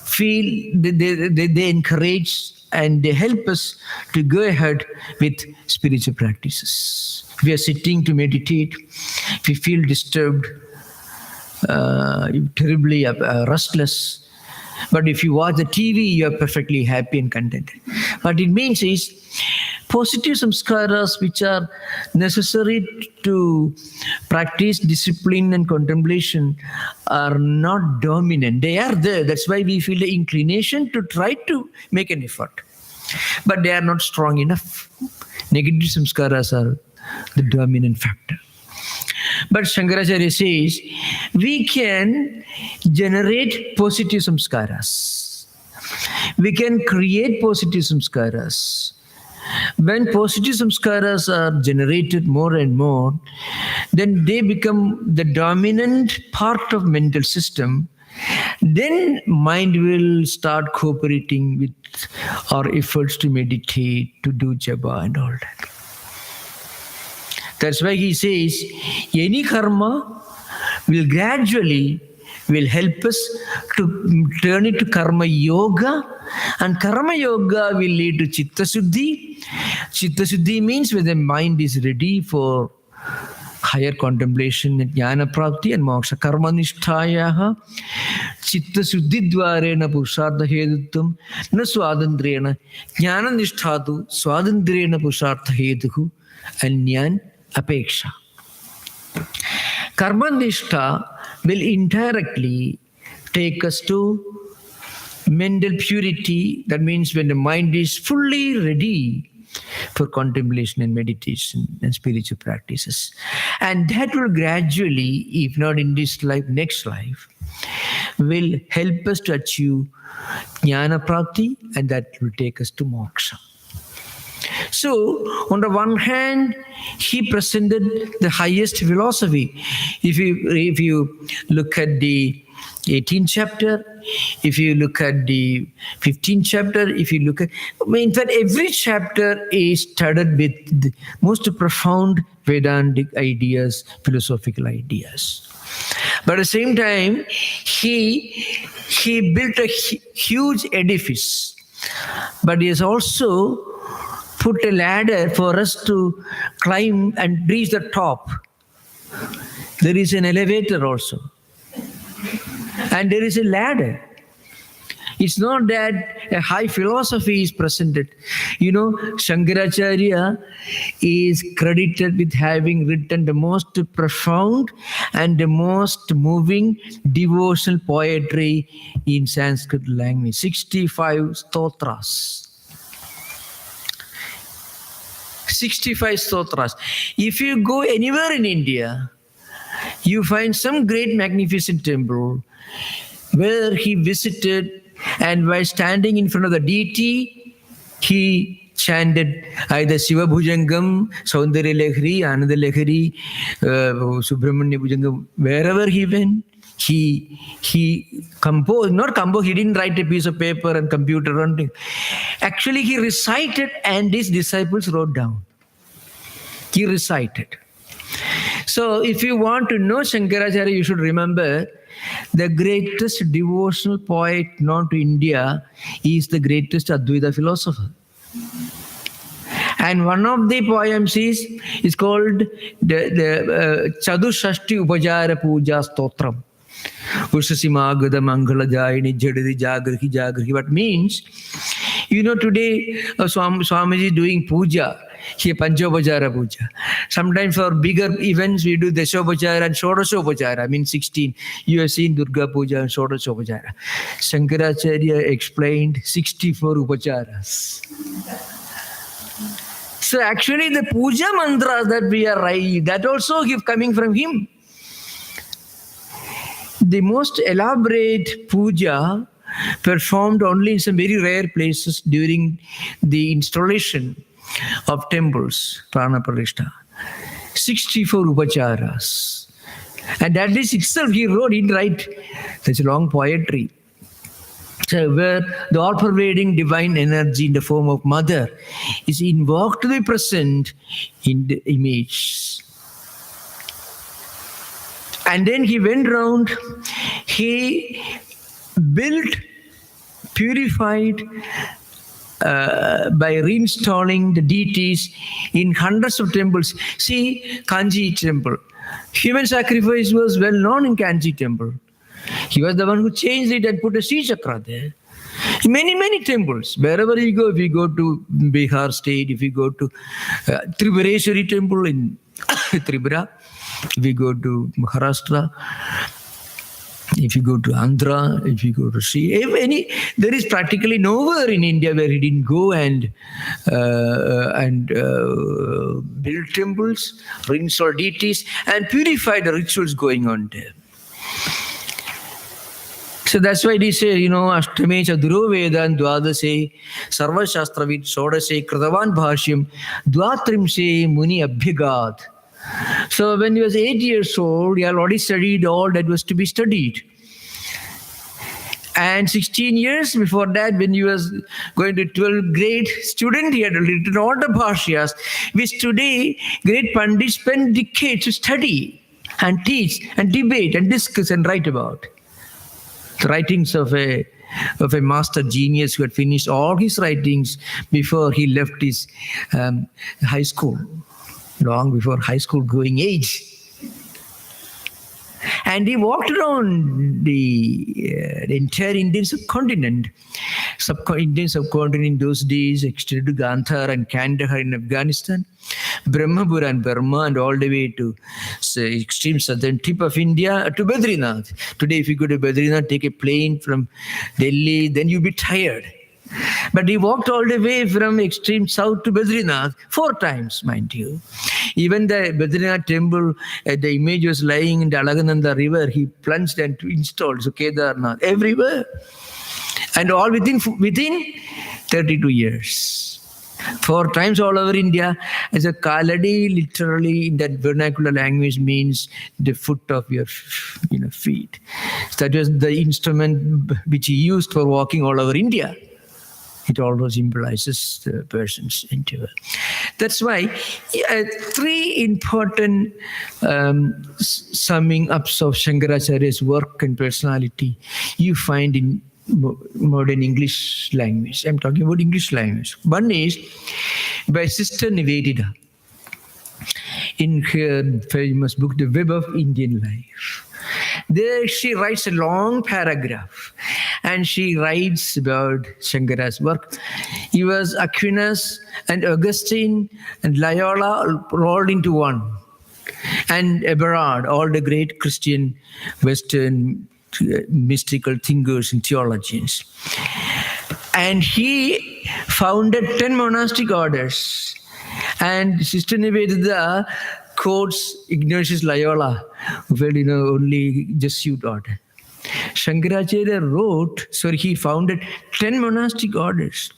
feel, they encourage and they help us to go ahead with spiritual practices. If we are sitting to meditate, if we feel disturbed, terribly restless, but if you watch the TV, you are perfectly happy and contented. What it means is, positive samskaras which are necessary to practice discipline and contemplation are not dominant. They are there. That's why we feel the inclination to try to make an effort. But they are not strong enough. Negative samskaras are the dominant factor. But Shankaracharya says, we can generate positive samskaras. We can create positive samskaras. When positive samskaras are generated more and more, then they become the dominant part of mental system. Then mind will start cooperating with our efforts to meditate, to do japa and all that. That's why he says, any karma will gradually help us to turn it to karma yoga, and karma yoga will lead to chitta suddhi. Chitta suddhi means when the mind is ready for higher contemplation and jnana prapti and moksha. Karma nishthayaha chitta suddhi dvarena purushartha hedutvam na swadandrena jnana nisthatu swadandrena purushartha hetuhu anyan apeksha. Karma nishtha will indirectly take us to mental purity. That means when the mind is fully ready for contemplation and meditation and spiritual practices. And that will gradually, if not in this life, next life, will help us to achieve jnana prapti, and that will take us to moksha. So, on the one hand, he presented the highest philosophy. If you look at the 18th chapter, if you look at the 15th chapter, if you look at, in fact, every chapter is studded with the most profound Vedantic ideas, philosophical ideas. But at the same time, he built a huge edifice, but he has also put a ladder for us to climb and reach the top. There is an elevator also. And there is a ladder. It's not that a high philosophy is presented. You know, Shankaracharya is credited with having written the most profound and the most moving devotional poetry in Sanskrit language. 65 stotras. 65 stotras. If you go anywhere in India, you find some great magnificent temple where he visited, and while standing in front of the deity, he chanted either Shiva Bhujangam, Saundarya Lahari, Ananda Lahari, Subramanya Bhujangam. Wherever he went, he composed, not composed, he didn't write a piece of paper and computer or anything. Actually, he recited and his disciples wrote down. He recited. So if you want to know Shankaracharya, you should remember the greatest devotional poet known to India is the greatest Advaita philosopher. And one of the poems is called the Chadushashti Upajara Puja Stotram. Usasimagada Mangala Jayini Jadadi Jagrahi Jagrahi. What means, you know, today Swamiji is doing puja. Here Panchopachara Puja. Sometimes for bigger events we do Deshopachara and Shodashopachara. I mean 16. You have seen Durga Puja and Shodashopachara. Shankaracharya explained 64 upacharas. So actually the puja mantras that we are writing, that also coming from him. The most elaborate puja performed only in some very rare places during the installation of temples, Prana Pratishtha. 64 upacharas. And that is itself he wrote, he didn't write such long poetry. So where the all-pervading divine energy in the form of mother is invoked to be present in the image. And then he went around, he built, purified, by reinstalling the deities in hundreds of temples. See, Kanchi temple. Human sacrifice was well known in Kanchi temple. He was the one who changed it and put a Sri Chakra there. In many temples, wherever you go, if you go to Bihar state, if you go to Tribureshwari temple in Tripura, if you go to Maharashtra, if you go to Andhra, if you go to there is practically nowhere in India where he didn't go and build temples, reinstall deities, and purify the rituals going on there. So that's why they say, you know, Ashtame Chaduro Vedan Dwadase Sarva Shastravid Shodase Kritavan Bhashyam Dvatrimse Muni Abhigad. So when he was 8 years old, he had already studied all that was to be studied. And 16 years before that, when he was going to 12th grade student, he had written all the bhashyas, which today great pandits spend decades to study and teach and debate and discuss and write about. The writings of a master genius who had finished all his writings before he left his high school, long before high school going age. And he walked around the entire Indian subcontinent. Indian subcontinent in those days extended to Gandhar and Kandahar in Afghanistan, Brahmapura and Burma, and all the way to extreme southern tip of India to Badrinath. Today, if you go to Badrinath, take a plane from Delhi, then you'll be tired. But he walked all the way from extreme south to Badrinath 4 times, mind you. Even the Badrinath temple, the image was lying in the Alagananda river. He plunged and installed so Kedarnath everywhere. And all within 32 years. 4 times all over India. As a kaladi, literally in that vernacular language, means the foot of your feet. That was the instrument which he used for walking all over India. It always symbolizes the person's endeavor. That's why 3 important summing ups of Shankaracharya's work and personality you find in modern English language. I'm talking about English language. One is by Sister Nivedita in her famous book, The Web of Indian Life. There she writes a long paragraph and she writes about Shankara's work. He was Aquinas and Augustine and Loyola rolled into one. And Eberhard, all the great Christian Western mystical thinkers and theologians. And he founded 10 monastic orders. And Sister Nivedita quotes Ignatius Loyola, well, only Jesuit order. Shankaracharya he founded 10 monastic orders.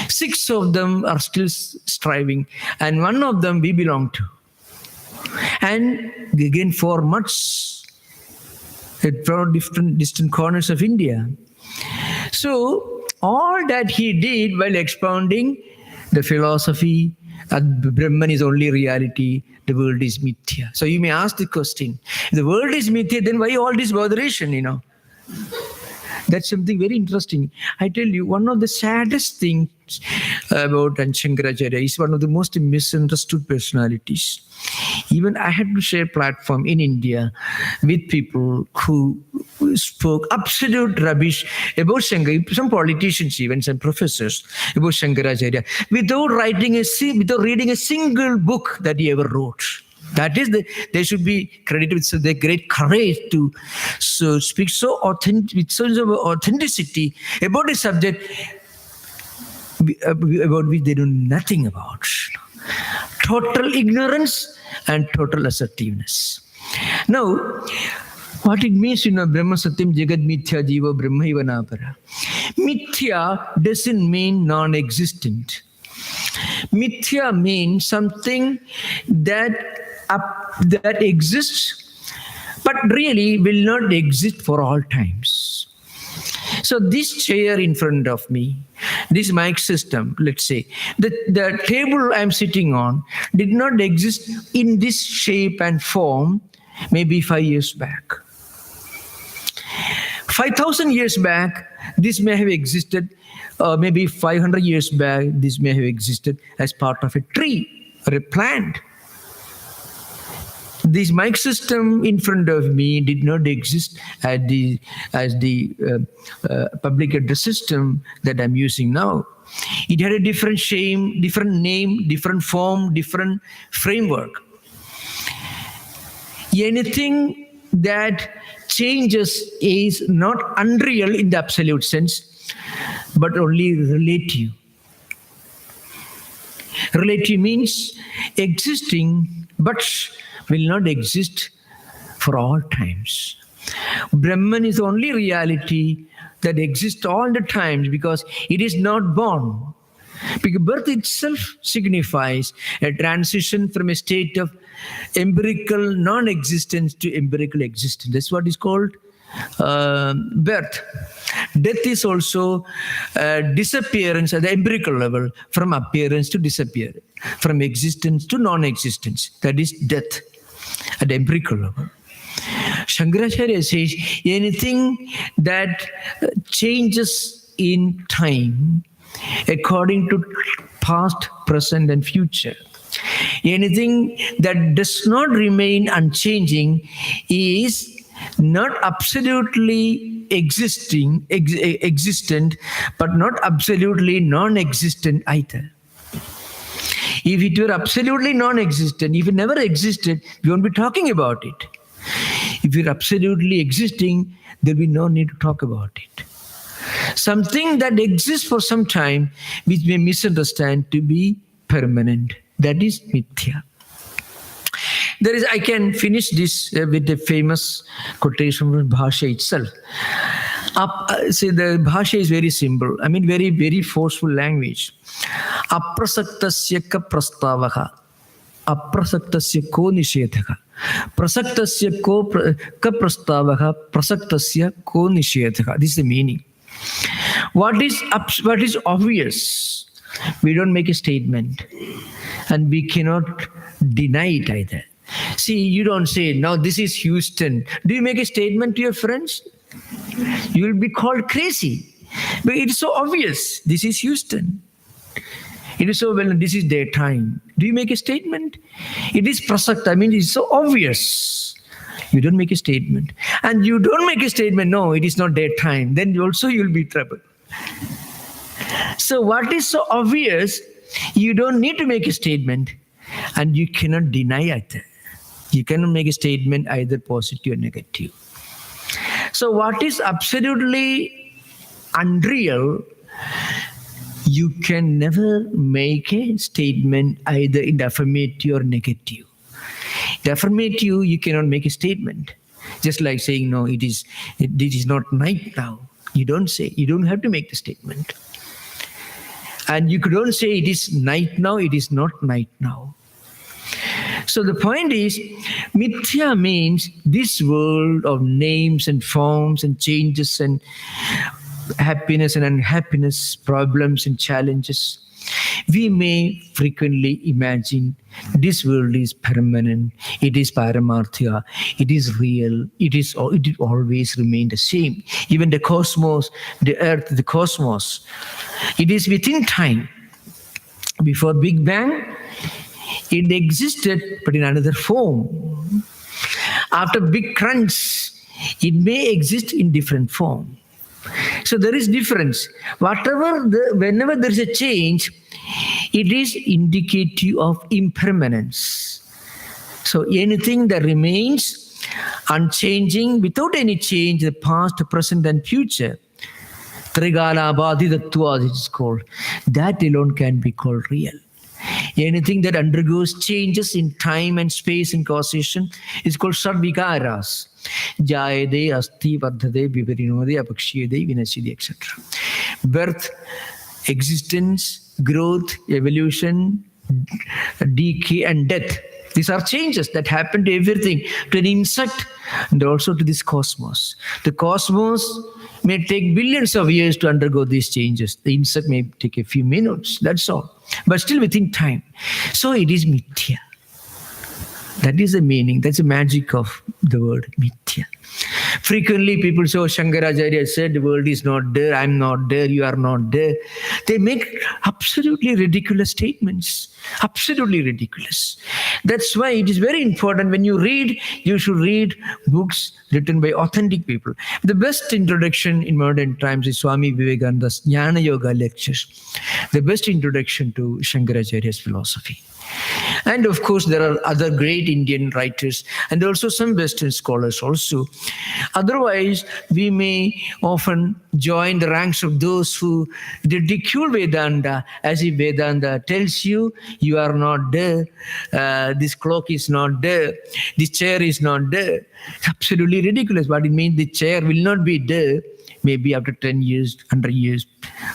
6 of them are still striving, and 1 of them we belong to. And again, 4 much from different distant corners of India. So all that he did while expounding the philosophy that Brahman is only reality, the world is mithya. So you may ask the question, if the world is mithya, then why all this botheration, That's something very interesting. I tell you, one of the saddest things about Shankaracharya is one of the most misunderstood personalities. Even I had to share platform in India with people who spoke absolute rubbish about Shankara, some politicians, even some professors, about Shankaracharya, without reading a single book that he ever wrote. That is, they should be credited with their great courage to speak so with such authenticity about a subject about which they know nothing about. Total ignorance and total assertiveness. Now, what it means, Brahma Satyam Jagat Mithya Jiva Brahma Ivanapara. Mithya doesn't mean non-existent. Mithya means something that exists, but really will not exist for all times. So this chair in front of me, this mic system, let's say, the table I'm sitting on did not exist in this shape and form maybe 5 years back. 5,000 years back, this may have existed, or maybe 500 years back, this may have existed as part of a tree or a plant. This mic system in front of me did not exist as the public address system that I'm using now. It had a different shape, different name, different form, different framework. Anything that changes is not unreal in the absolute sense, but only relative. Relative means existing, but will not exist for all times. Brahman is the only reality that exists all the times because it is not born. Because birth itself signifies a transition from a state of empirical non-existence to empirical existence. That's what is called birth. Death is also disappearance at the empirical level, from appearance to disappearance, from existence to non-existence. That is death at the empirical level. Shankaracharya says anything that changes in time according to past, present, and future, anything that does not remain unchanging is not absolutely existent, but not absolutely non-existent either. If it were absolutely non-existent, if it never existed, we won't be talking about it. If it's absolutely existing, there'll be no need to talk about it. Something that exists for some time, which may misunderstand to be permanent. That is mithya. I can finish this with a famous quotation from Bhasha itself. See, the Bhasha is very simple. I mean, very, very forceful language. Aprasaktasya ka prastavaha. Aprasaktasya ko nishedhaka. Prasaktasya ka prastavaha. Prasaktasya ko nishedhaka. This is the meaning. What is obvious? We don't make a statement. And we cannot deny it either. See, you don't say, now this is Houston. Do you make a statement to your friends? You will be called crazy. But it is so obvious. This is Houston. It is so well, this is their time. Do you make a statement? It is prasakta. I mean, it is so obvious. You don't make a statement. And you don't make a statement, no, it is not their time. Then also you'll be in trouble. So what is so obvious, you don't need to make a statement. And you cannot deny it. You cannot make a statement either positive or negative. So what is absolutely unreal, you can never make a statement either in the affirmative or negative. The affirmative, you cannot make a statement. Just like saying, no, it is not night now. You don't say, you don't have to make the statement. And you don't say it is night now, it is not night now. So the point is, mithya means this world of names and forms and changes and happiness and unhappiness, problems and challenges. We may frequently imagine this world is permanent, it is paramarthya, it is real, it always remain the same. Even the cosmos, the earth, the cosmos, it is within time. Before Big Bang, it existed, but in another form. After Big Crunch, it may exist in different form. So there is difference. Whenever there is a change, it is indicative of impermanence. So anything that remains unchanging, without any change, the past, present, and future, Trigala Abhadidatva, it is called, that alone can be called real. Anything that undergoes changes in time and space and causation is called Sadvikaras. Jayade, Asti, Vardhade, Viparinode, Apakshiyade, Vinashide, etc. Birth, existence, growth, evolution, decay, and death. These are changes that happen to everything, to an insect and also to this cosmos. The cosmos may take billions of years to undergo these changes. The insect may take a few minutes, that's all. But still within time. So it is mithya. That is the meaning, that's the magic of the word mithya. Frequently people say, oh, Shankaracharya said the world is not there, I'm not there, you are not there. They make absolutely ridiculous statements. Absolutely ridiculous. That's why it is very important when you read, you should read books written by authentic people. The best introduction in modern times is Swami Vivekananda's Jnana Yoga lectures. The best introduction to Shankaracharya's philosophy. And of course, there are other great Indian writers and also some Western scholars also. Otherwise, we may often join the ranks of those who ridicule Vedanta as if Vedanta tells you, you are not there, this clock is not there, this chair is not there. Absolutely ridiculous. What it means, the chair will not be there. Maybe after 10 years, 100 years,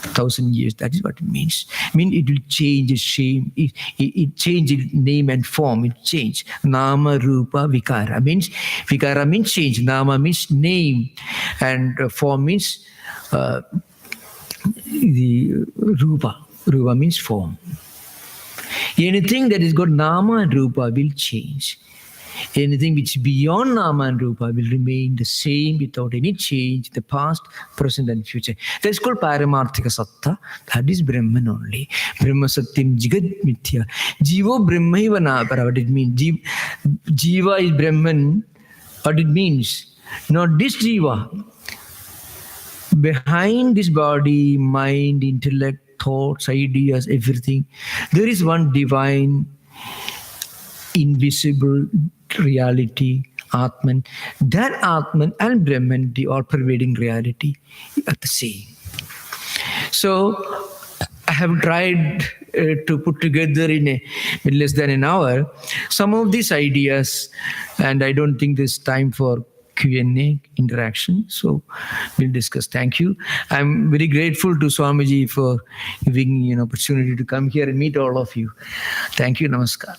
1,000 years. That is what it means. I mean, it will change its shape. It change its name and form. It change. Nama, Rupa, Vikara. Vikara means change. Nama means name. And form means the Rupa. Rupa means form. Anything that is got Nama and Rupa will change. Anything which is beyond Nama and Rupa will remain the same without any change, the past, present and future. That's called Paramarthika Satta. That is Brahman only. Brahma Satyam Jigad Mithya. Jivo Brahmaiva Napara. What it means? Jiva is Brahman. What it means? Not this Jiva. Behind this body, mind, intellect, thoughts, ideas, everything, there is one divine, invisible reality, Atman. That Atman and Brahman, the all-pervading reality, are the same. So I have tried to put together in less than an hour some of these ideas, and I don't think there's time for Q&A interaction, so we'll discuss. Thank you. I'm very grateful to Swamiji for giving me an opportunity to come here and meet all of you. Thank you. Namaskar.